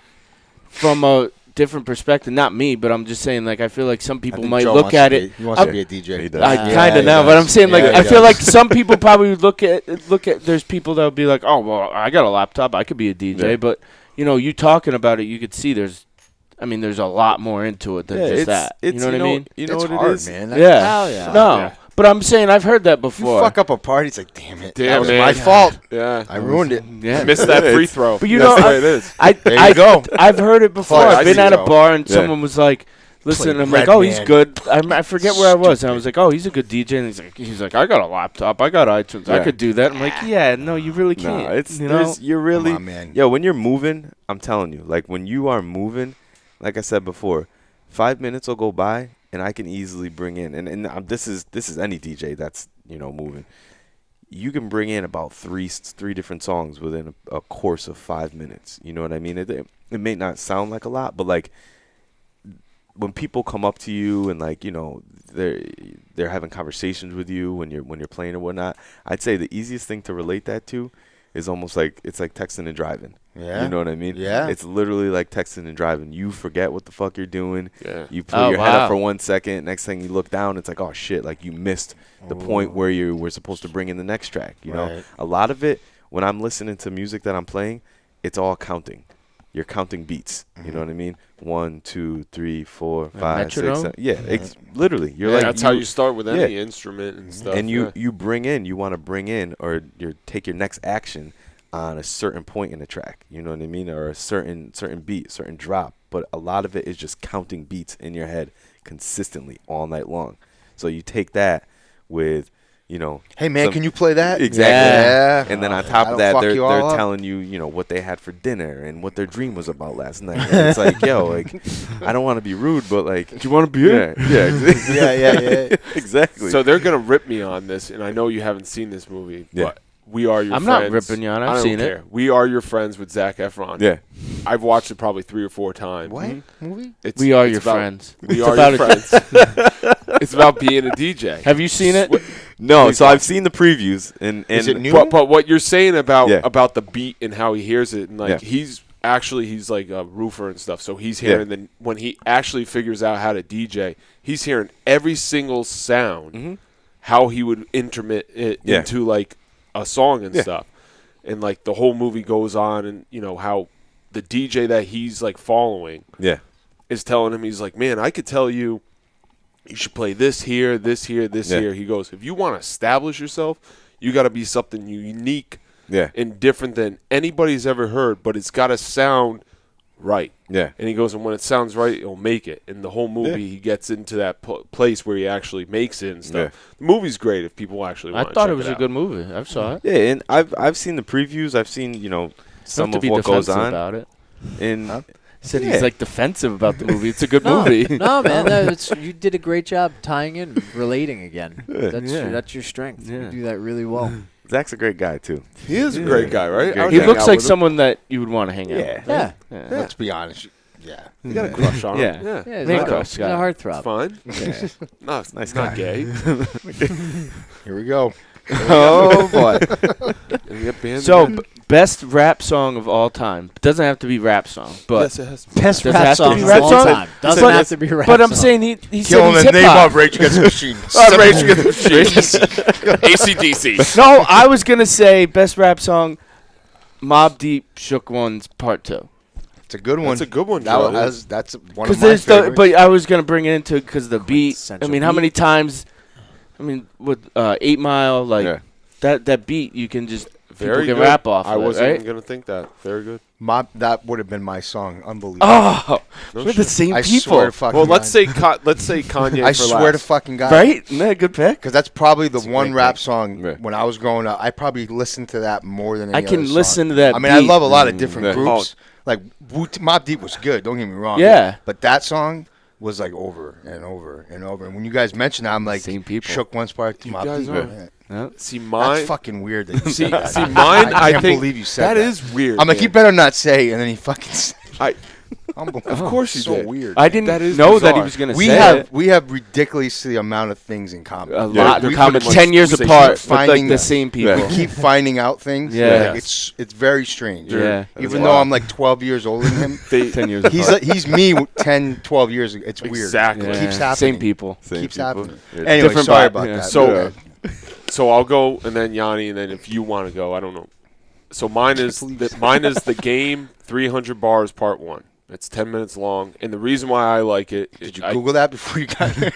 from a different perspective, not me, but I'm just saying, like, I feel like some I people think might Joe look wants at to it. be- He wants to be a He DJ. does. I Yeah, kind he of know, but does. I'm saying, like, Yeah, he I feel like does. some people probably look at. There's people that would be like, oh, well, I got a laptop, I could be a DJ, Yeah. but you know, you talking about it, you could see there's a lot more into it than just that. You know what I mean? You know It's what hard, it is? man. Yeah. Hell yeah. No, Yeah. but I'm saying I've heard that You before. fuck up a party, it's like, damn it. Damn, that was man. my fault. Yeah. I ruined it. Yeah. Missed that free throw. But you That's know, the way it is. There you go. I've heard it before. Fuck, I've I been see, at a Joe. bar and Yeah. someone was like, "Listen," Played and I'm like, Red "Oh, he's Man. good." I forget where I was, and I was like, "Oh, he's a good DJ." And he's like, "I got a laptop. I got iTunes. I Yeah. could do that." I'm like, "Yeah, no, you really No, can't." it's you know. you're really Come on, man. Yo, when you're moving, I'm telling you, like when you are moving, like I said before, 5 minutes will go by and I can easily bring in and this is any DJ that's moving. You can bring in about three different songs within a course of 5 minutes. You know what I mean? It may not sound like a lot, but like when people come up to you and like they're having conversations with you when you're playing or whatnot, I'd say the easiest thing to relate that to is almost like it's like texting and driving. Yeah. You know what I mean? Yeah. It's literally like texting and driving. You forget what the fuck you're doing. Yeah. You put Oh, your head wow. up for 1 second. Next thing you look down, it's like, oh shit! Like you missed the point where you were supposed to bring in the next track. You know, Right. a lot of it when I'm listening to music that I'm playing, it's all counting. You're counting beats. You know what I mean? 1, 2, 3, 4, 5, 6, metronome? 7. Yeah, literally. You're Yeah, like that's how you start with any instrument and stuff. and yeah. you want to bring in or you take your next action on a certain point in the track, you know what I mean, or a certain beat, certain drop. But a lot of it is just counting beats in your head consistently all night long. So you take that with, Hey, man, some- can you play that? Exactly. Yeah. And then on top That'll of that, fuck they're you all up. telling you, what they had for dinner and what their dream was about last night. And it's like, yo, like, I don't want to be rude, but like, do you want a beer? Yeah, Yeah. exactly. So they're gonna rip me on this, and I know you haven't seen this movie, Yeah. but We Are Your I'm Friends. not ripping you on it. I I've don't seen care. it. We Are Your Friends with Zac Efron. yeah, I've watched it probably 3 or 4 times. What movie? It's, We are it's your about- friends. We It's Are about Your a- Friends. It's about being a DJ. Have you seen it? no. Please So don't. I've seen the previews, and Is it new? But what you're saying about Yeah. about the beat and how he hears it, and like Yeah. he's like a roofer and stuff, so he's hearing when he actually figures out how to DJ, he's hearing every single sound, how he would intermit it Yeah. into like a song and Yeah. stuff, and like the whole movie goes on, and how the DJ that he's like following yeah, is telling him, he's like, man, I could tell you should play this here, this here, this Yeah. here. He goes, if you want to establish yourself, you got to be something unique yeah, and different than anybody's ever heard, but it's got to sound right. yeah. And he goes, and when it sounds right, it'll make it. And the whole movie, he gets into that place where he actually makes it and stuff. Yeah. The movie's great if people actually I want to thought check it was a out. good movie. I saw it. Yeah, and I've seen the previews. I've seen some Not to of be what goes defensive on. about it. And Said Yeah. he's like defensive about the movie. It's a good No, movie. no, man, you did a great job tying in, relating again. Yeah. That's your strength. Yeah. You do that really well. Zach's a great guy too. He is a great guy, right? I would He hang looks out like with him. someone that you would want to hang out Yeah. with. Yeah, Yeah. Let's be honest. Yeah. You got a crush on Yeah. him. Yeah. yeah, he's Man not crush he's guy. a It's heartthrob. fine. Yeah. No, it's Nice not guy. gay. Here we go. Oh boy. And we got bands So, again. best rap song of all time. Doesn't have to be rap song, but Yes, it has to be. Best Does it rap have to song be of rap all song? time. Doesn't But- have to be rap but I'm song. saying he said Killing he's the name hip-hop. of Rage Against the Machine. Rage Against the Machine. AC/DC. No, I was gonna say best rap song, Mobb Deep, Shook One's Part 2. It's a good one. That's a good one, That Joe. was- that's one Because of my there's favorites. but I was gonna bring it into because the beat. I Essential mean, how beat. many times? I mean, with 8 Mile, like Yeah. that beat, you can just Very people good. can rap off. I of wasn't it, right? even going to think that. Very good. That would have been my song. Unbelievable. Oh, No we're shit. the same I people, swear to fucking Well, let's God. say Kanye I for swear to last. fucking God. right? Isn't that a good pick? Because that's probably the It's a one great rap pick. song Yeah. when I was growing up. I probably listened to that more than any I can other song. listen to that I mean, I beat. love a lot of different Yeah. groups. Like Mobb Deep was good. Don't get me wrong. Yeah. But that song was like over and over and over. And when you guys mentioned that, I'm like, Same people. Shook One's Part. You Mobb guys Deep. are- Yeah. Yeah. See, mine. That's fucking weird that you See, said that. see, mine. I can't think believe you said that is weird. I'm like, man. you better not say. And then he fucking said. I Of course you so did. weird. I didn't That is know that he bizarre. was going to we say have it. we have ridiculously amount of things in common. A Yeah, lot. they're We common, could like, 10 years we apart with finding like the the- same people. Yeah. We keep finding out things. Yeah. Like, it's very strange. Yeah. Even though I'm like 12 years older than him, 10 years he's apart. he's me 10, 12 years ago. It's weird. Exactly. It keeps Yeah. happening. Same people. Same Keeps people. happening. Yeah. Anyway, Different sorry vibe. about Yeah. that. So- So I'll go, and then Yanni, and then if you want to go, I don't know. So mine is the game 300 bars part 1. It's 10 minutes long, and the reason why I like it, Did you Google that before you got here?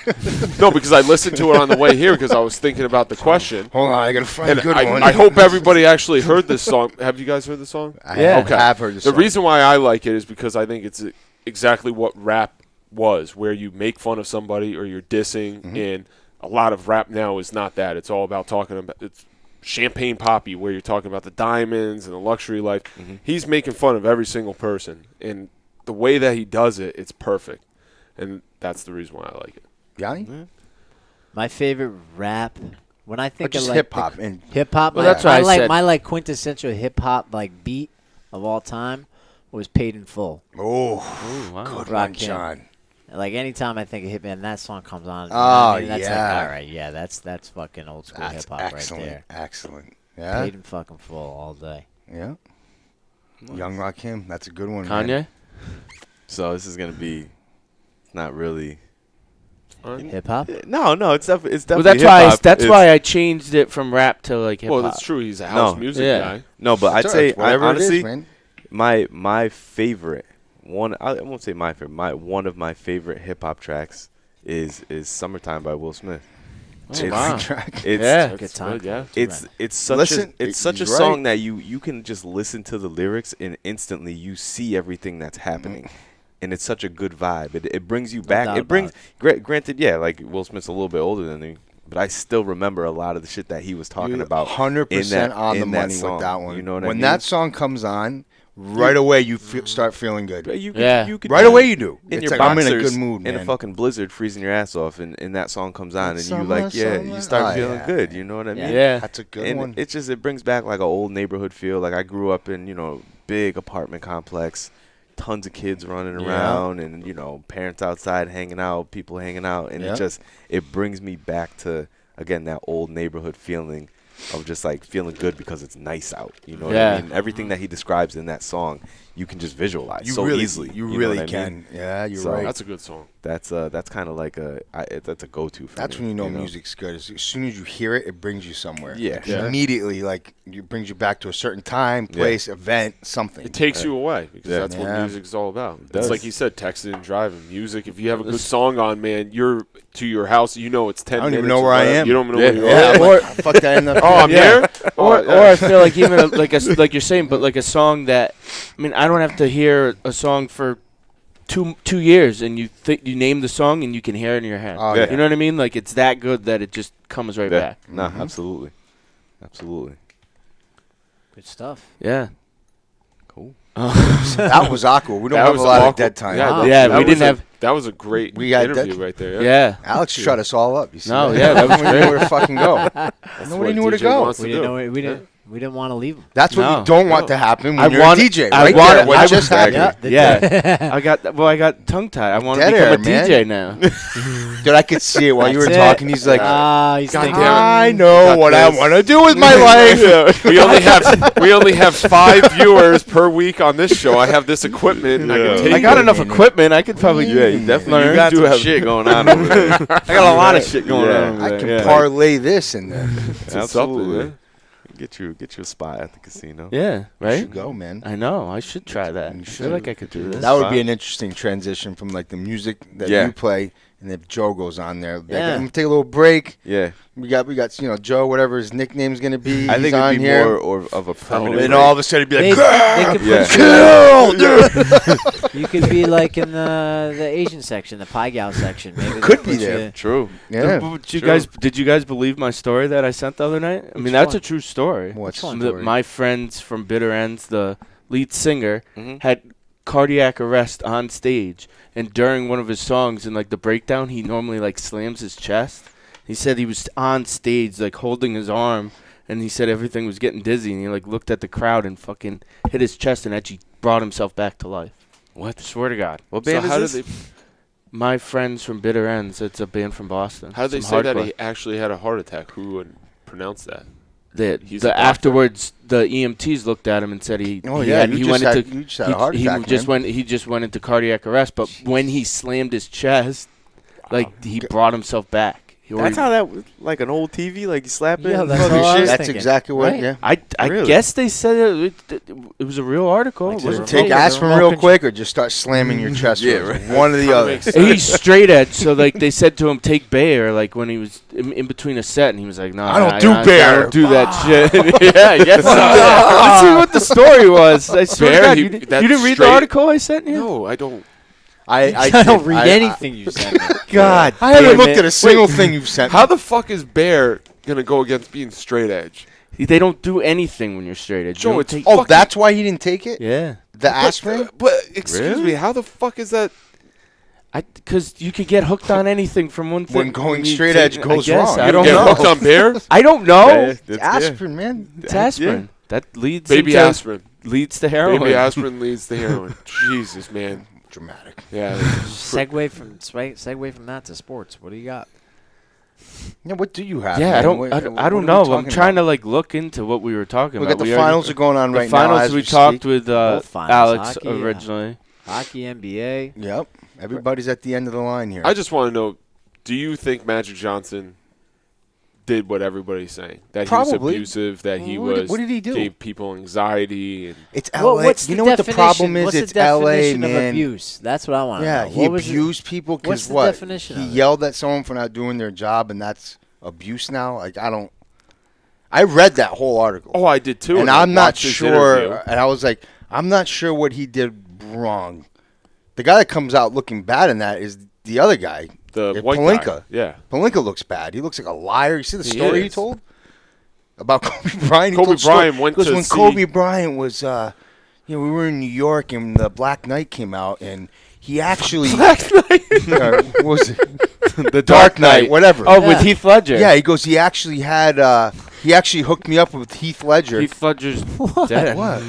no, because I listened to it on the way here because I was thinking about the question. Hold on, I gotta find And a good one. I hope everybody actually heard this song. Have you guys heard the song? I Yeah. have heard this The song. reason why I like it is because I think it's exactly what rap was, where you make fun of somebody or you're dissing, and a lot of rap now is not that. It's all about talking about it's Champagne Poppy, where you're talking about the diamonds and the luxury life. He's making fun of every single person, and the way that he does it, it's perfect, and that's the reason why I like it. Yanni? My favorite rap. When I Or think just of like hip hop and hip hop, Well, that's what I like said. my like quintessential hip hop like beat of all time was Paid in Full. oh, Ooh, wow. good Rock one, him. John. Like anytime I think of hip hop and that song comes on, Oh, that's yeah. like, all right, yeah, that's fucking old school hip That's hop right excellent. there. Excellent. Yeah. Paid in fucking full all day. Yeah. Young Rakim. That's a good one. Man. Kanye? So this is gonna be not really. Hip hop. No, it's definitely Well, definitely. that's hip-hop. why I changed it from rap to like hip hop. Well, that's true. He's a house No. music Yeah. guy. No, but I'd It's say alright, whatever honestly, it is, man. my favorite one. I won't say my favorite. One of my favorite hip hop tracks is "Summertime" by Will Smith. It's a wow. great track. It's Yeah. Good That's time. good, yeah. it's such Listen, it's such a he's song right. that you can just listen to the lyrics and instantly you see everything that's happening. And it's such a good vibe. It brings you back. doubt It brings granted, yeah, like Will Smith's a little bit older than me, but I still remember a lot of the shit that he was talking about. 100% on the in that money song. with that one. You know what I when mean? that song comes on, right away you start feeling good. You could, Yeah. you could Right away you do. in It's your like boxers, I'm in a good mood, in man. a fucking blizzard, freezing your ass off, and that song comes on, and you Summer, like, yeah, summer. you start Oh, feeling yeah. good. You know what I mean? Yeah. That's a good And one. it brings back like an old neighborhood feel. Like I grew up in big apartment complex, tons of kids running Yeah. around, and parents outside hanging out, people hanging out, and Yeah. it brings me back to again that old neighborhood feeling of just like feeling good because it's nice out. You know what Yeah. I mean? Everything that he describes in that song, you can just visualize you so really, easily. You know really what I can. mean? Yeah, you're So right. That's a good song. That's kind of like that's a go-to for That's me. when you know music's good. As soon as you hear it, it brings you somewhere. Yeah. Like, Yeah. immediately, like it brings you back to a certain time, Yeah. place, event, something. It takes you away because Yeah. that's what Yeah. music's all about. does. It's like you said, texting and driving. Music. If you have a good song on, man, you're to your house. It's 10 I don't minutes. even know or where I whatever. am. You don't know Yeah. where you Yeah, are. I'm like, fuck that. Oh, I'm Yeah. here. Or yeah. I feel like even like you're saying, but like a song that I don't have to hear a song for 2 years, and you name the song and you can hear it in your head. Oh, yeah. You know what I mean? Like it's that good that it just comes right Yeah. back. Nah, absolutely. Good stuff. Yeah. Cool. That was awkward. We don't That have a was lot of awkward. dead time. Yeah, Wow. Yeah, that we was didn't have. That was a great We got interview that- right there. Yeah. Alex shut us all up. You see No, that? yeah, that was Nobody knew where to fucking go. That's Nobody what knew where to DJ go. wants to We do. didn't know. We didn't want to leave him. That's what No. you don't want to happen when I you're want- a DJ. I Right want- there. What I just was- happened? Yeah. I got tongue tied. I want to Dead become air, a man. DJ now. Dude, I could see it while you were That's it. talking. He's like, He's God thinking. damn it. I know Got what I this. want to do with my life. we only have 5 viewers per week on this show. I have this equipment. And I can take I got it. enough equipment. I could probably. Yeah, you definitely learn. got Do some have- shit going on over there. I got a lot of shit going Yeah. on. Over I there. can yeah. parlay this in there. Absolutely. man. Get you a spot at the casino. Yeah. You Right. should go, man. I know. I should try that. You I feel should. like I could do this. That would fine. be an interesting transition from like the music that Yeah. you play, and if Joe goes on there, like, Yeah. I'm gonna take a little break. Yeah, We got Joe, whatever his nickname's gonna be. I think he's it'd on be here. more or of a permanent. And break. all of a sudden, he'd be They, like, they could Yeah. put "Kill, dude." you could be like in the Asian section, the Pai Gow section. Maybe they'll Could be put you- there. True. Yeah. Did you guys believe my story that I sent the other night? I mean, Which that's one? a true story. What's one? The- story? my friends from Bitter Ends, the lead singer, Mhm. had cardiac arrest on stage, and during one of his songs, in like the breakdown, he normally like slams his chest. He said he was on stage, like holding his arm, and he said everything was getting dizzy, and he like looked at the crowd and fucking hit his chest and actually brought himself back to life. What? Swear to God. What So band how is did this? they? My friends from Bitter Ends. It's a band from Boston. How did they Some say that hardcore. he actually had a heart attack? Who would pronounce that? He's a The doctor. afterwards, the EMTs looked at him and said he. Oh, he yeah, had, you he just went had- into you just had a heart attack, man. He just went into cardiac arrest. But when he slammed his chest, like he brought himself back. That's how that like an old TV, like you slap it. Yeah, and that's fuck all your I shit. was That's thinking. exactly what. Right? Yeah. I Really? guess they said it was a real article. Like It was just Take remote- aspirin remote real control. quick, or just start slamming your chest. Yeah, with right. One or the Kinda other. makes sense. He's straight edge, so like they said to him, take Bayer, like when he was in between a set, and he was like, "No, I don't do I Bayer." don't do that shit." Yeah, I guess so. Let's see what the story was. I swear Bayer, to God, he- you didn't that's read the straight- article I sent you? No, I don't. I did. don't read I- anything you send me. God, I damn haven't looked it. at a single thing you've sent. How the fuck is Bear gonna go against being straight edge? They don't do anything when you're straight edge. Joe, You don't it's take- Oh, fucking- that's why he didn't take it. yeah. The aspirin. But excuse Really? me, how the fuck is that? Because you could get hooked on anything from one thing. When going you straight take- edge goes I guess. wrong. I You don't Get know. hooked on Bear? I don't know. Yeah, It's that's- aspirin, man. It's aspirin. That leads Baby into, aspirin. leads to heroin. Baby aspirin leads to heroin. Jesus, man. Dramatic. Yeah. Segue from that to sports. What do you got? Yeah, what do you have? Yeah, man? I don't. What- I don't, what I are don't we know. I'm talking trying about? to like look into what we were talking Look about. at the We already- finals are going on The right now. finals as we speak. talked with Both finals, Alex hockey, originally. Hockey, NBA. Yep. Everybody's at the end of the line here. I just want to know, do you think Magic Johnson did what everybody's saying? That he Probably. was abusive, that he What did he do? gave people anxiety. And It's LA. What's you the know what the definition? problem is? What's It's the LA, definition of man. abuse? That's what I want to Yeah, know. he What was it- abused people what's because the what? definition He of it? yelled at someone for not doing their job, and that's abuse now. Like I read that whole article, oh, I did too. and I I'm not watched his sure. interview. And I was like, I'm not sure what he did wrong. The guy that comes out looking bad in that is the other guy. The Yeah, white Pelinka. guy. Yeah. Palinka looks bad. He looks like a liar. You see the He story he is. told about Kobe Bryant? He Kobe told a story- Bryant went because to when see- Kobe Bryant was, we were in New York and the Black Knight came out and he actually Black Knight. what was it? The Dark Knight, whatever. Oh, Yeah. with Heath Ledger. Yeah, he goes. He actually had. He actually hooked me up with Heath Ledger. Heath Ledger's dead. What?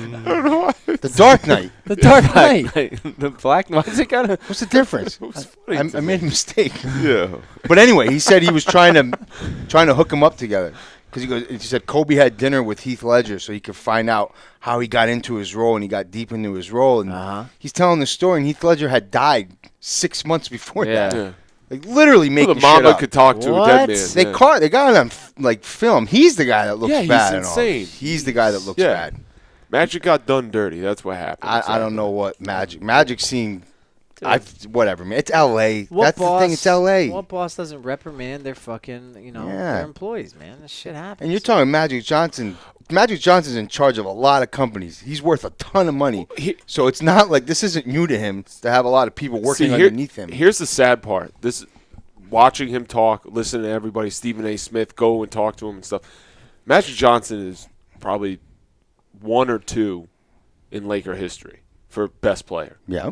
The Dark Knight. The Dark Knight. The Black Knight. Why's it got a? What's the difference? It was funny to I me. made a mistake. Yeah. But anyway, he said he was trying to hook them up together because he said Kobe had dinner with Heath Ledger so he could find out how he got into his role and he got deep into his role. And he's telling the story, and Heath Ledger had died 6 months before Yeah. that. Yeah. Like literally Well, making the shit mama up. could talk to a What? dead man. They yeah. caught. They got it on like film. He's the guy that looks Yeah, he's bad. and all. insane. He's the guy that looks Yeah. bad. Magic got done dirty. That's what happened. I don't know what Magic seemed. Whatever, man. It's L.A. What That's boss, the thing. It's L.A. What boss doesn't reprimand their fucking, Yeah. their employees, man? This shit happens. And you're talking Magic Johnson. Magic Johnson's in charge of a lot of companies. He's worth a ton of money. So it's not like this isn't new to him to have a lot of people working underneath him. Here's the sad part. This watching him talk, listening to everybody, Stephen A. Smith, go and talk to him and stuff. Magic Johnson is probably 1 or 2 in Laker history for best player. Yeah.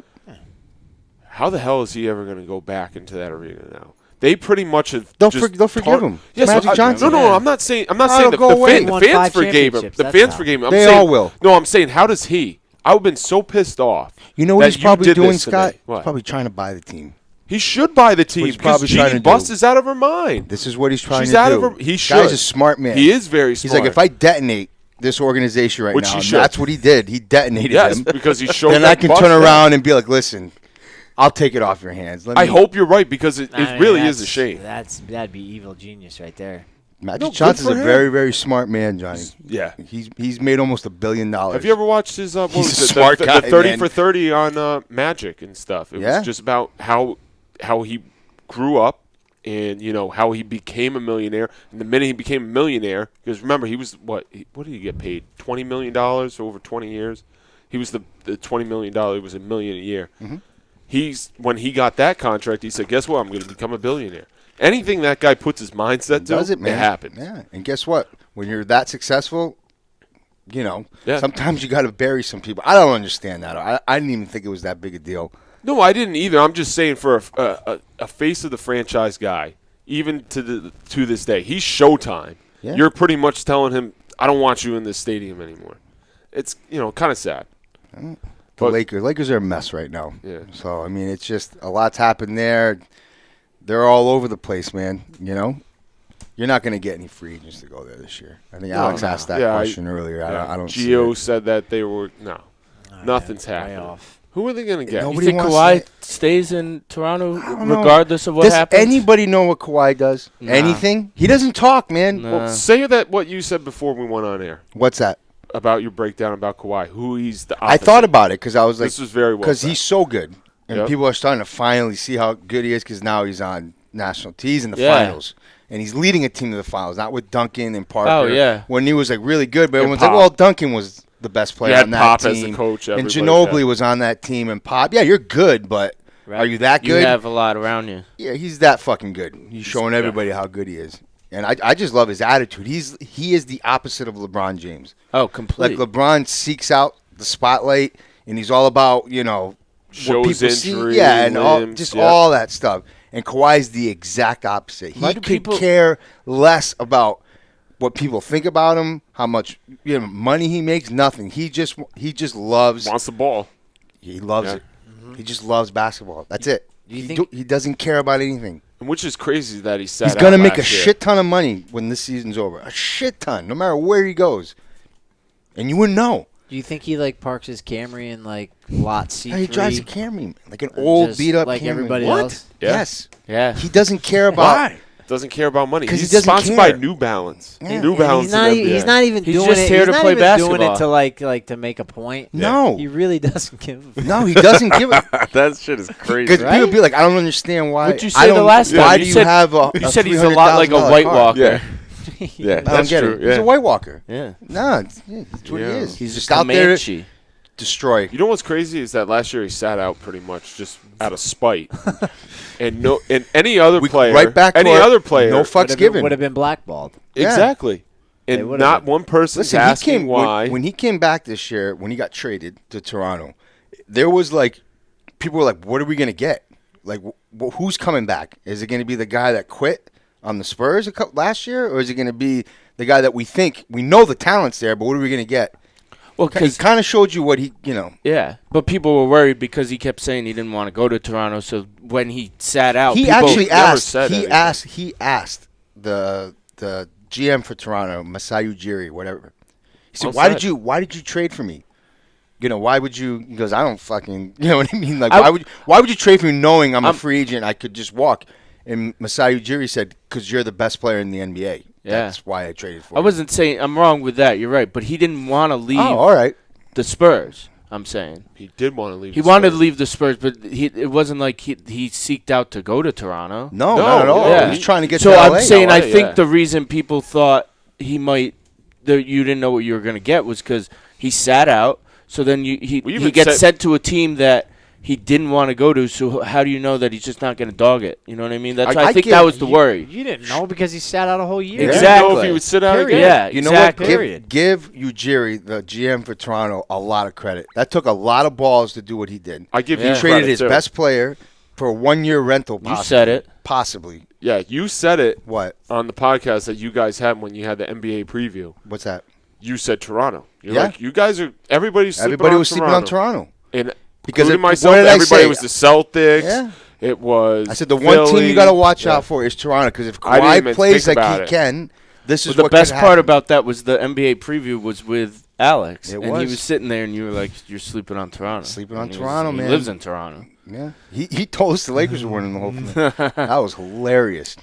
How the hell is he ever going to go back into that arena now? They pretty much have. They'll just forgive him. Yes, Magic Johnson. No, Yeah. I'm not saying. I'm not Oh, saying go the away. fan, Won the fans 5 forgave him. championships, The that's fans how. forgave him. I'm They saying, all will. No, I'm saying, how does he? I would have been so pissed off. You know what that he's you probably did doing, this to me. Scott? What? He's probably trying to buy the team. He should buy the team he's because probably trying Jeannie to do. Buss is out of her mind. This is what he's trying She's to out do. of her. He Guy's should. a smart man. He is very smart. He's like, if I detonate this organization right Which now, he and should. that's what he did. He detonated yes, him. because he showed. Then that I can Buss turn thing. around and be like, listen, I'll take it off your hands. I hope you're right because it really is a shame. That'd be evil genius right there. Magic No, good Johnson's for a him. very, very smart man, Johnny. Yeah. He's made almost $1 billion. Have you ever watched his? What He's was a it? smart the guy, 30 man. for 30 on Magic and stuff. It Yeah. was just about how he grew up and how he became a millionaire. And the minute he became a millionaire, because remember he was what did he get paid? $20 million for over 20 years. He was the $20 million. It was $1 million a year. Mm-hmm. When he got that contract, he said, "Guess what? I'm going to become a billionaire." Anything that guy puts his mindset to, Does it, man? it happens. Yeah. And guess what? When you're that successful, Yeah. sometimes you got to bury some people. I don't understand that. I didn't even think it was that big a deal. No, I didn't either. I'm just saying for a face of the franchise guy, even to this day, he's Showtime. Yeah. You're pretty much telling him, "I don't want you in this stadium anymore." It's kind of sad. But- Lakers are a mess right now. Yeah. So I mean, it's just a lot's happened there. They're all over the place, man. You know, you're not going to get any free agents to go there this year. I think Alex asked that question earlier. I don't see Gio it. said that they were nothing's Way happening. off. Who are they going to get? Nobody You think wants Kawhi to- stays in Toronto don't know. regardless of what Does happens? anybody know what Kawhi does? Nah. Anything? He doesn't talk, man. Nah. Well, say that what you said before we went on air What's that? about your breakdown about Kawhi. Who he's the. I Opposite. thought about it because I was like, This was very well because said. he's so good, and Yep. people are starting to finally see how good he is because now he's on national teams in the Yeah. finals, and he's leading a team to the finals, not with Duncan and Parker. Oh, yeah. When he was like really good, but And everyone's like, Pop. well, Duncan was the best player You had on that Pop team, as the coach, and everybody Ginobili said. was on that team, and Pop. Yeah, you're good, but Right. are you that You good? have a lot around you. Yeah, he's that fucking good. He's showing everybody how good he is. And I just love his attitude. He is the opposite of LeBron James. Oh, Like complete. LeBron seeks out the spotlight, and he's all about, you know, Shows what people injury, see. Yeah, and all, limbs, just yeah. all that stuff. And Kawhi's the exact opposite. He Why do could people- care less about what people think about him, how much money he makes, nothing. He just loves Wants the ball. he loves Yeah. it. He just loves basketball. That's it. Do you He think- he doesn't care about anything. And which is crazy that he sat He's going to out make a last year. shit ton of money when this season's over. A shit ton, no matter where he goes. And you wouldn't know. Do you think he like parks his Camry in like lot C3? Yeah, he drives a Camry, like an old Just beat up like Camry. everybody What? else? Yeah. Yes. yeah. He doesn't care about. Doesn't care about money. 'Cause he He's doesn't sponsored care. by New Balance. Yeah. New And Balance. he's not, in e- NBA. he's not even He's doing just it. here he's to not play even doing basketball. it to like to make a point. No. He really doesn't give. No, he doesn't give it. That shit is crazy. Because Right? people be like, I don't understand why. What'd you I say the don't- last time? Why You do you said- have a You a said he's a lot like a $300,000 White car? Walker. Yeah. Yeah, I don't that's get true. it. He's Yeah. a White Walker. Yeah. Nah, that's what he is. He's just out there to Comanche. destroy. You know what's crazy is that last year he sat out pretty much just out of spite. and any other player, Right back to any our- other player, no fucks given. Would have been blackballed. Yeah. exactly. They And would've not been. one person's Listen, he asking came why. when he came back this year. When he got traded to Toronto, there was like people were like, "What are we gonna get? Like, who's coming back? Is it gonna be the guy that quit on the Spurs last year, or is it gonna be the guy that we know the talent's there, but what are we gonna get?" Well, He because kind of showed you what he. yeah, but people were worried because he kept saying he didn't want to go to Toronto. So when he sat out, He people, actually never asked. said He anything. asked. He asked the GM for Toronto, Masai Ujiri, whatever. He said, Well "Why said. did you trade for me? You know, why would you?" He goes, "I don't fucking." You know what I mean? Like, I- why would you trade for me knowing I'm a I'm- free agent? I could just walk. And Masai Ujiri said, "Because you're the best player in the NBA. Yeah. That's why I traded for I you." wasn't saying I'm wrong with that. You're right, but he didn't want to leave Oh, all right. the Spurs. I'm saying he did want to leave. he the wanted Spurs. to leave the Spurs, but it wasn't like he seeked out to go to Toronto. No, No, not at all. yeah. He's trying to get So to I'm LA. saying I LA, think yeah. the reason people thought he might that you didn't know what you were going to get was because he sat out. So then We he even gets said- sent to a team that he didn't want to go to. So how do you know that he's just not going to dog it? You know what I mean? That's I I think get that it. was the worry. You didn't know because he sat out a whole year. You didn't Exactly. know if he would sit out Period. again. Yeah, You know exactly. what? Period. Give Ujiri, the GM for Toronto, a lot of credit. That took a lot of balls to do what he did. I give Yeah. you He traded credit, his too. best player for a 1-year rental. You Possibly. said it. Possibly. Yeah, you said it What? on the podcast that you guys had when you had the NBA preview. What's that? You said Toronto. You're Yeah. like, you guys are. Everybody's sleeping Everybody on was sleeping on Toronto. And Because including it- myself, what did I everybody say? was the Celtics. Yeah. It was. I said the one team Philly. you got to watch Yeah. out for is Toronto because if I didn't Kawhi even plays think like about he it. can, this But is the what best could part happen. about that was the NBA preview was with Alex, It and he was. was sitting there, and you were like, "You're sleeping on Toronto." Sleeping on And he Toronto, he man. lives in Toronto. Yeah, he told us the Lakers were winning the whole thing. That was hilarious.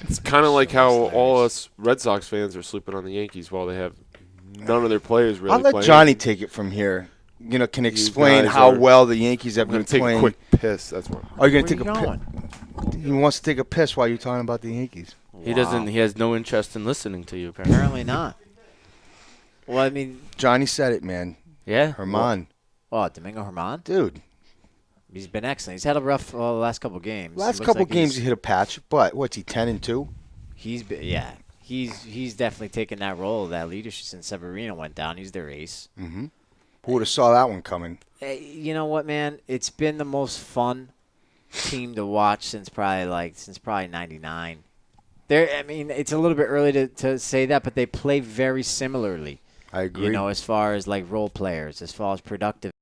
It's kind of like how all us Red Sox fans are sleeping on the Yankees while they have none of their players really I'll let playing. Johnny take it from here. You know, can explain guys how are- well the Yankees have I'm going been to take playing. a quick piss. That's what. Are you Where going to take you a going? piss? He wants to take a piss while you're talking about the Yankees. He doesn't. He has no interest in listening to you. Apparently. Apparently not. Well, I mean, Johnny said it, man. Yeah. Herman, Domingo Herman. dude. He's been excellent. He's had a rough last couple games. Last Looks couple like games he hit a patch, but what's he 10-2? He's been, yeah. He's definitely taken that role, that leadership since Severino went down. He's their ace. Who would have saw that one coming? You know what, man? It's been the most fun team to watch since probably '99. I mean, it's a little bit early to say that, but they play very similarly. I agree. You know, as far as like role players, as far as productive